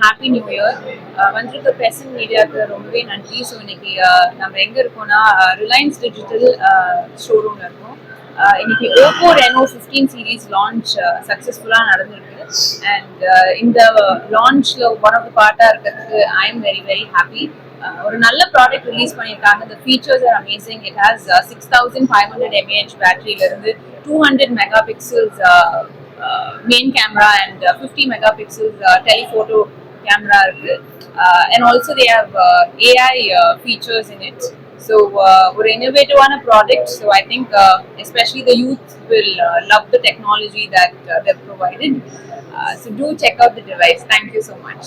Happy new year. வந்திருக்க present மீடியாவுக்கு ரொம்பவே நன்றி. ஸோ இன்னைக்கு நம்ம எங்கே இருக்கோம்னா ரிலையன்ஸ் டிஜிட்டல் ஷோரூமில் இருக்கோம். இன்னைக்கு ஓப்போ ரெனோ 15 சீரீஸ் லான்ச் சக்ஸஸ்ஃபுல்லாக நடந்திருக்கு. அண்ட் இந்த லான்ச்சில் ஒன் ஆஃப் த பார்ட்டாக இருக்கிறதுக்கு I am very very happy. ஒரு நல்ல ப்ராடக்ட் ரிலீஸ் பண்ணியிருக்காங்க. இந்த features R amazing. It has 6500 mAh பேட்டரியிலிருந்து 200 mega pixels main camera and 50 megapixels telephoto camera and also they have AI features in it. So we're innovative on a product. So I think especially the youth will love the technology that they've provided. So do check out the device. Thank you so much.